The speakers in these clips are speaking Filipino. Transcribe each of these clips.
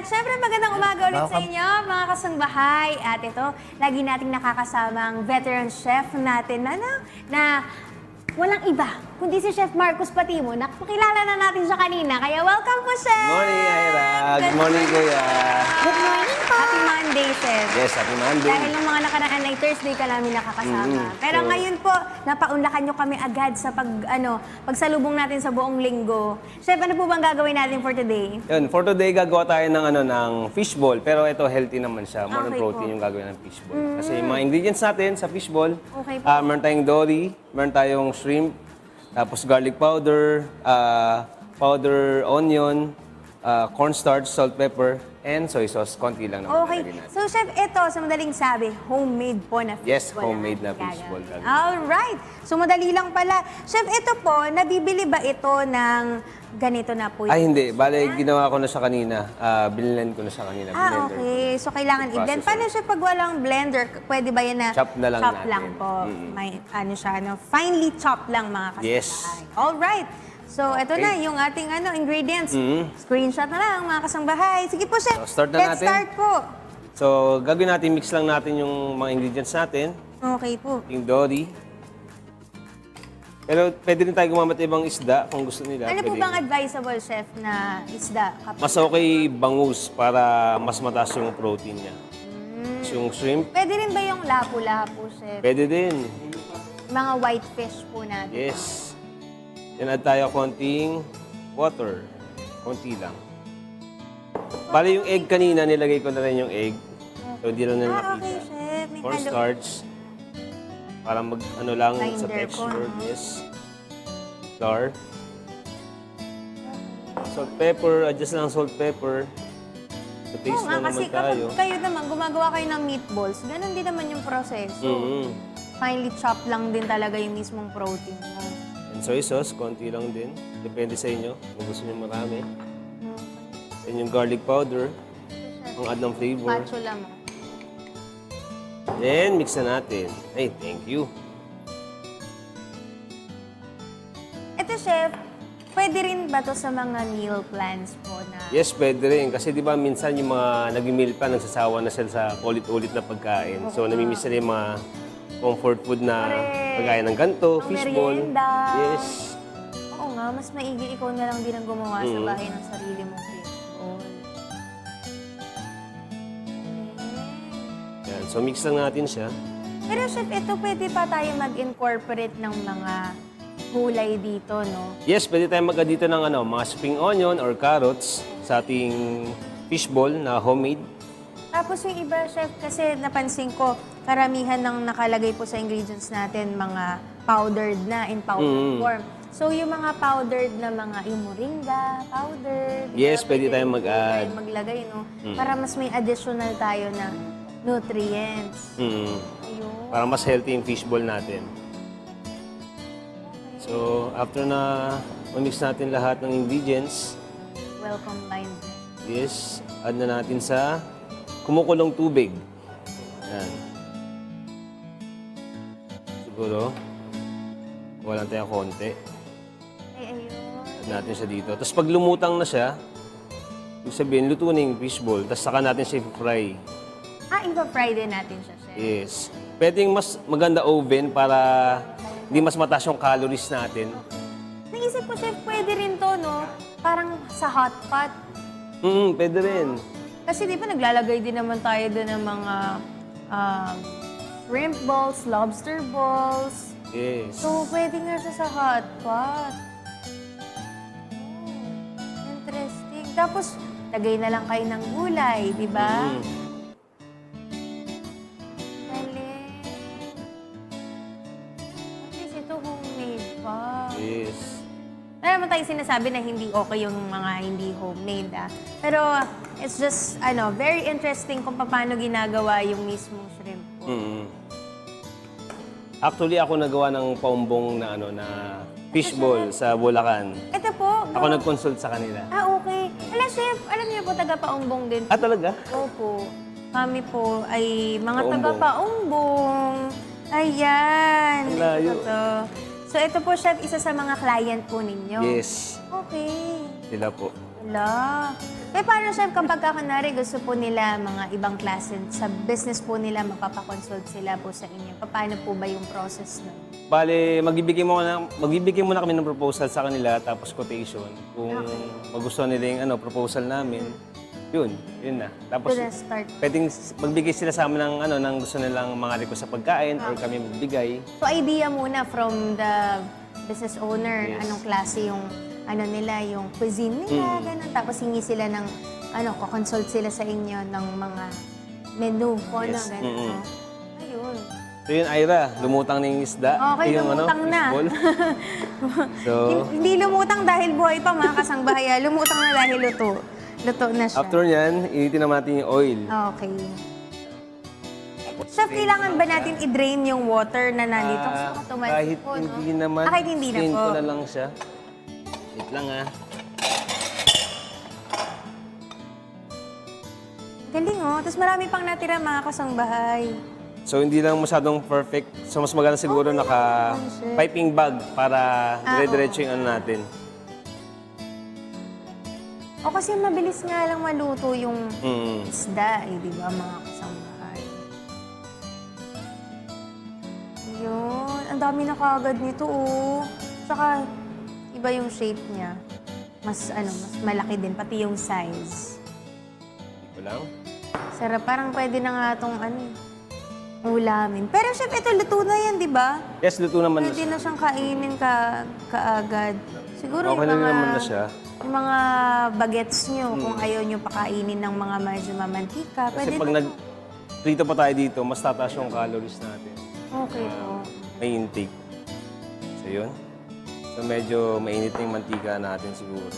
At syempre magandang umaga ulit sa Welcome. inyo mga kasangbahay. At ito, lagi nating nakakasamang veteran chef natin na walang iba, kundi si Chef Marcos Patimo. Nakakilala na natin siya kanina, kaya welcome po, Chef! Morning, Ira. Good morning, Kuya. Good morning po! Happy Monday, Chef! Yes, happy Monday. Dahil ng mga nakaraan ay Thursday ka namin nakakasama. Pero So, ngayon po, napaunlakan nyo kami agad sa pagsalubong natin sa buong linggo. Chef, ano po bang gagawin natin for today? Yun, for today, gagawa tayo ng fishball. Pero ito, healthy naman siya. More Okay on protein po. yung gagawin ng fishball. Kasi yung mga ingredients natin sa fishball, Okay po. meron tayong dory, meron tayong shrimp, tapos garlic powder, powder onion, cornstarch, salt, pepper, and soy sauce. Konti lang naman Okay. ilalagay natin. So, Chef, ito, sa madaling sabi, homemade po na fishball. Yes, homemade na ang fishball gagawin. talaga. Alright. So, madali lang pala. Chef, ito po, nabibili ba ito ng ganito na po? Ay, hindi. Bale, ginawa ko na siya kanina. Binilend ko na siya kanina. Ah, Blender. okay. So, kailangan Process i-blend. Paano siya pag walang blender? Pwede ba yan na Chop na lang chop natin. lang po? May ano siya, finely chop lang mga kasama. Yes. Alright. So, ito na yung ating ingredients. Screenshot na lang mga kasangbahay. Sige po, Chef. So, start na Let's natin. start po. So, gagawin natin, mix lang natin yung mga ingredients natin. Okay po. Yung dory. Pero pwede rin tayo gumamit ng ibang isda kung gusto nila. Ano po Pwede. bang advisable, Chef, na isda? Mas okay bangus para mas mataas yung protein niya. So, yung shrimp, Pwede rin ba yung lapu-lapu, Chef? pwede din. Mga white fish po natin. Yes. Then add tayo konting water. Konti lang. Bali yung egg kanina, nilagay ko na rin yung egg. So, hindi lang nila Okay, nakita. Chef. May halo. Cornstarch. Para mag ano lang sa Binder ko, texture. no? Yes. Flour. Salt, pepper. Adjust lang salt, pepper. So, Oo taste nga, lang kasi naman tayo. kapag kayo naman, gumagawa kayo ng meatballs, ganun din naman yung proseso. Mhm. Finely chop lang din talaga yung mismong protein mo. And soy sauce, konti lang din. Depende sa inyo. Kung gusto nyo marami. And yung garlic powder. Ang add ng flavor. Spatula mo. Then, mix na natin. Ay, thank you. Ito, Chef, pwede rin ba to sa mga meal plans po na... Yes, pwede rin. Kasi di ba minsan yung mga nag-meal pa, nagsasawa na sila sa ulit-ulit na pagkain. So, namimiss na yung mga comfort food na Correct. pagkain ng ganto, Ang fishball. merienda. Yes. Oo nga, mas maigi ikaw na lang din ang gumawa sa bahay ng sarili mong fishball. Yan. So, mix lang natin siya. Pero Chef, ito pwede pa tayo mag-incorporate ng mga gulay dito, no? Yes, pwede tayong mag-add dito ng mga spring onion or carrots sa ating fishball na homemade. Tapos yung iba, Chef, kasi napansin ko, karamihan ng nakalagay po sa ingredients natin, mga powdered na, in powdered form. So yung mga powdered na yung moringa, powdered. Yes, pwede rin tayong po mag-add. tayo maglagay, no? Para mas may additional tayo na nutrients. Mm. Ayun. Para mas healthy yung fishball natin. So, after na ma-mix natin lahat ng ingredients, Well combined. yes, add na natin sa kumukulong tubig. Yan. Siguro, kuha lang tayo konti. Ay, ayun. Add natin siya dito. Tapos pag lumutang na siya, ibig sabihin, luto na yung fishball. Tapos saka natin siya i-fry. Ipa-fry din natin siya, Chef. Yes. Pwedeng mas maganda oven para hindi mas mataas yung calories natin. Naisip ko, Chef, pwede rin to, no? Parang sa hot pot. Pwede rin. Kasi di ba naglalagay din naman tayo doon ng mga shrimp balls, lobster balls. Yes. So, pwede nga siya sa hot pot. Interesting. Tapos, lagay na lang kayo ng gulay, di ba? Galing. At least ito homemade pa. Yes. Wala naman tayong sinasabi na hindi okay yung mga hindi homemade, ah. Pero it's just, very interesting kung paano ginagawa yung mismong shrimp po. Actually, ako nagawa ng paumbong na na fishball sa Bulacan. Ito po, Ako nag-consult sa kanila. okay. Ala, Chef, alam niyo po, taga-paumbong din. Ah, talaga? Opo. Kami po ay mga Paumbong. taga-paumbong. Ayan. Ang layo. Ito. So, ito po, Chef, isa sa mga client po ninyo. Yes. Okay. Sila po. Wala. paano, chef, kapag kunwari gusto po nila mga ibang klase, sa business po nila, magpapakonsult sila po sa inyo, paano po ba yung process nun? Bale, magbibigay muna kami ng proposal sa kanila, tapos quotation. Kung magustuhan nila yung proposal namin, yun na. Tapos, To the start. pwedeng magbigay sila sa amin ng gusto nilang mga request sa pagkain or kami magbigay. So, idea muna from the business owner, Yes. anong klase yung nila, yung cuisine nila, ganun. Tapos hingi sila ng, consult sila sa inyo ng mga menu po, Yes. ganun. Ayun. So yun, Ira, lumutang na yung isda. Okay, yung, lumutang na. fishball. So, Hindi lumutang dahil buhay pa, mga kasangbahaya. Lumutang na dahil luto. Luto na siya. after nyan, initin naman natin yung oil. Okay. Chef, kailangan ba natin i-drain yung water na nandito? Gusto ko tumalsik Kahit po, no? hindi naman, Kahit hindi na strain po. ko na lang siya. Wait lang Galing, oh. Tapos marami pang natira, mga kasangbahay. So hindi lang masyadong perfect. So mas maganda siguro naka shit. piping bag para dire-diretso yung natin. O kasi mabilis nga lang maluto yung Mm. isda, di ba, mga kasangbahay? Ayun, ang dami na kaagad nito, oh. Tsaka, iba yung shape niya. Mas malaki din, pati yung size. Ito lang. Sarap, parang pwede na nga itong ulamin. Pero chef, ito luto na yan, di ba? Yes, luto naman na Pwede siya. na siyang kainin kaagad. Siguro Okay na naman na siya. yung mga bagets nyo, kung ayaw nyo pakainin ng mga medyo mamantika, Kasi pwede pag na. prito pa tayo dito, mas tataas yung calories natin. Okay po. May intake. So yun. So medyo mainit na yung mantika natin siguro.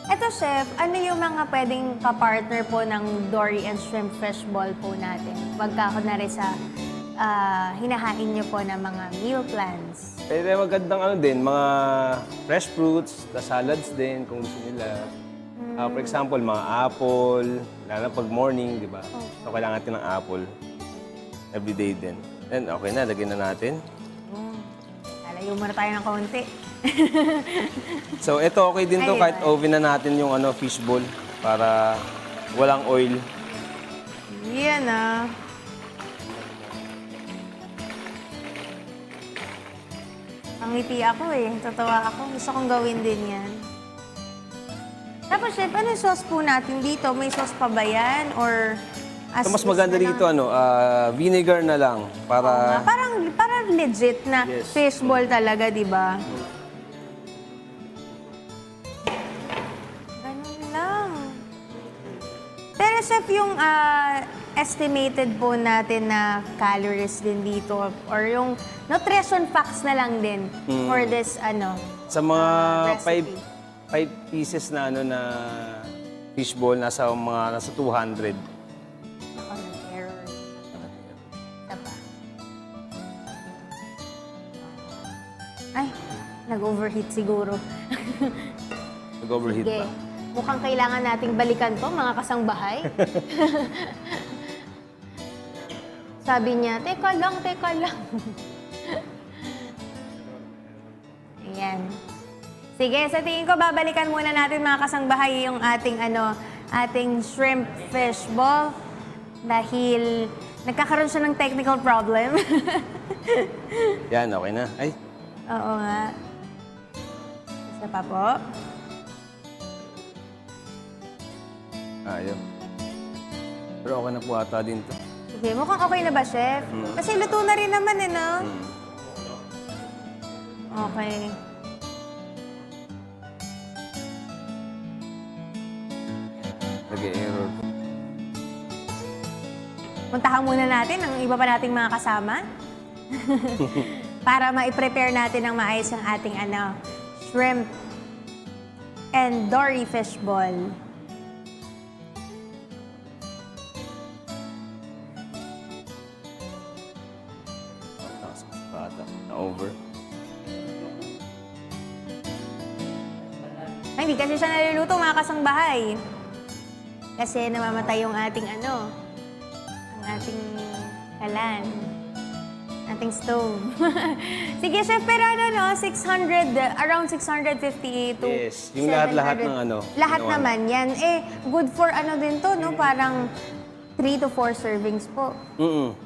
Eto chef, ano yung mga pwedeng kapartner po ng dory and shrimp fish ball po natin? Pagka kunwari sa hinahain nyo po ng mga meal plans. Pwede magandang din, mga fresh fruits, the salads din kung gusto nila. For example, mga apple, lalo na pag morning, di ba? So kailangan natin ng apple. Everyday din. Then okay na, lagyan na natin. Lalayo muna tayo ng konti. So ito okay din to Ayun. kahit oven na natin yung fish ball para walang oil. Yan Pangiti ako eh. Tatawa ako. Gusto kong gawin din yan. Tapos chef, ano yung sauce po natin dito? May sauce pa ba yan? Or So mas maganda dito vinegar na lang para Parang legit na Yes. fishball talaga, di ba? Ganun lang. Pero chef, yung estimated po natin na calories din dito or yung nutrition facts na lang din for this sa mga recipe. 5 pieces na na fish ball nasa 200. Ako, nag-error. Isa pa. Ay, nag-overheat siguro. Nag-overheat Sige. pa. Mukhang kailangan nating balikan to, mga kasangbahay. Sabi niya, teka lang. Ayan. Sige, sa tingin ko, babalikan muna natin mga kasangbahay yung ating shrimp fish ball dahil nagkakaroon siya ng technical problem. Yan, okay na. Ay, Oo nga. Isa pa po. ayaw. Pero okay na po ata din to. Sige, mukhang okay na ba, chef? Kasi luto na rin naman no? Okay. Nag-error. Puntahan muna natin ang iba pa nating mga kasama. Para ma-prepare natin ng maayos ang ating shrimp and dory fish ball. Bata. Na-over. Ay, hindi kasi siya naluluto, mga kasangbahay. Kasi namamatay yung ating ang ating kalan. Ating stove. Sige, chef, pero around 650 to Yes, yung lahat-lahat 700. ng ano, Lahat ginawa naman yan. Good for din to, no? Parang 3 to 4 servings po.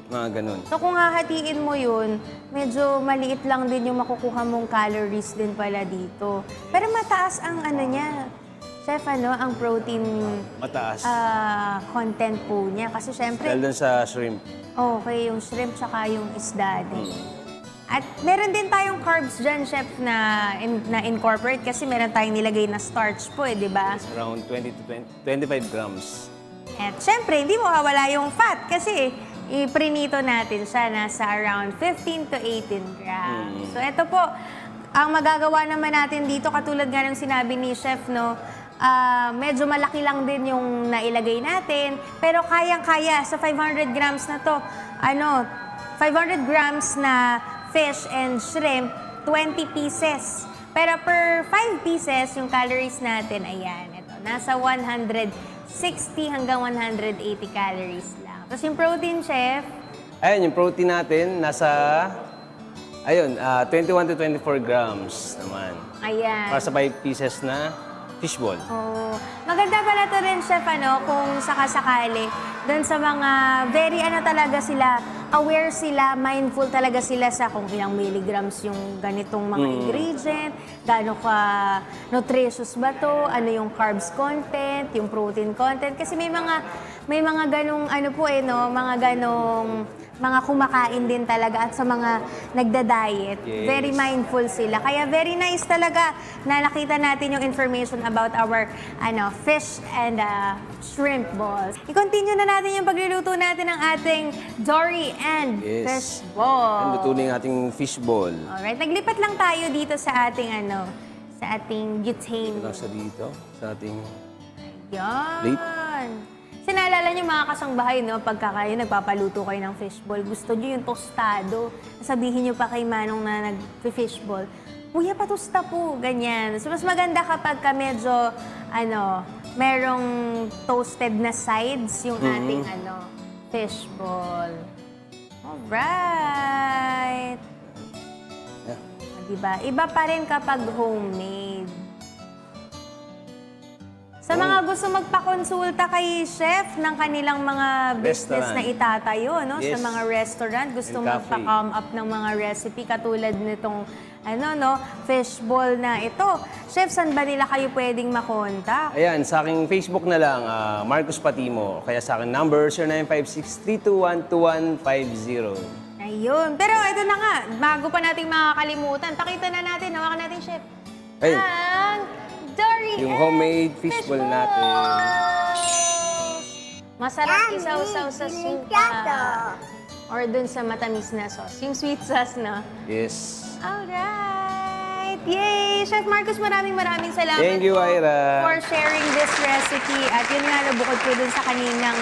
Mga ganun. So kung hahatiin mo yun, medyo maliit lang din yung makukuha mong calories din pala dito. Pero mataas ang niya, chef, ang protein Mataas. content po niya. Kasi syempre, Dahil dun sa shrimp. okay, yung shrimp tsaka yung isda din. At meron din tayong carbs dyan, chef, na incorporate kasi meron tayong nilagay na starch po, di ba? Around 20 to 25 grams. At syempre, hindi mo mawawala yung fat kasi iprinito natin siya nasa around 15 to 18 grams. So ito po, ang magagawa naman natin dito, katulad nga ng sinabi ni chef, no, medyo malaki lang din yung nailagay natin, pero kayang-kaya sa 500 grams na to, 500 grams na fish and shrimp, 20 pieces. Pero per 5 pieces, yung calories natin, ayan, ito, nasa 160 hanggang 180 calories lang. Tapos yung protein, chef, Ayun, yung protein natin, nasa, 21 to 24 grams naman. ayan. Para sa 5 pieces na fishball. Oh, maganda pala to rin, chef, kung sakasakali. Doon sa mga very talaga sila, aware sila, mindful talaga sila sa kung ilang milligrams yung ganitong mga ingredient, gaano ka nutritious ba to, ano yung carbs content, yung protein content. Kasi may mga ganong mga ganong mga kumakain din talaga at sa mga nagda-diet, Yes. very mindful sila. Kaya very nice talaga na nakita natin yung information about our fish and shrimp balls. I-continue na natin yung pagluluto natin ng ating dory and Yes. fish ball. Ang luto na yung ating fishball. Alright, naglipat lang tayo dito sa ating sa ating butane. Ito lang sa dito, sa ating Yan. Plate. Kasi naalala niyo mga kasangbahay, pagka kayo nagpapaluto kayo ng fishball, gusto niyo yung tostado. Sabihin niyo pa kay Manong na nag-fishball, Kuya, patusta po, ganyan. So, mas maganda kapag medyo, merong toasted na sides yung ating, fishball. Alright. Yeah. Diba? Iba pa rin kapag homemade. Sa mga gusto magpakonsulta kay chef ng kanilang mga business Restaurant. na itatayo, sa Yes. mga restaurant, gusto And cafe. magpa-come up ng mga recipe katulad nitong fishball na ito. Chef, saan ba nila kayo pwedeng makontak? Ayan, sa aking Facebook na lang, Marcos Patimo. Kaya sa aking number, 0956-321-2150. Ayun. Pero ito na nga, bago pa nating makakalimutan, pakita na natin, hawakan natin, chef. Ayun. Ang dory Yung and homemade fishball natin. Masarap isaw-saw sa suka. Or dun sa matamis na sauce. Yung sweet sauce, no? Yes. Alright! Yay! Chef Marcos, maraming salamat Thank you, po Ira. for sharing this recipe. At yun nga, bukod po dun sa kaninang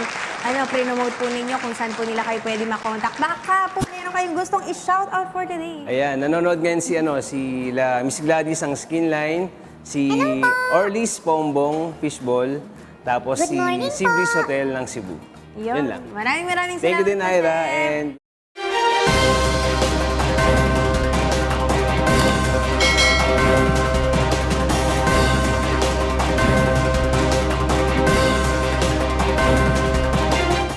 pre-nomote po ninyo kung saan po nila kayo pwede makontak. Baka po meron kayong gustong i-shout out for today. Ayan, nanonood ngayon si Miss Gladys ang Skinline, si Orlis Pombong Fishball, tapos si Sea Breeze Hotel ng Cebu. Yun lang. Maraming salamat. Thank you din, po, Ira. Chef. And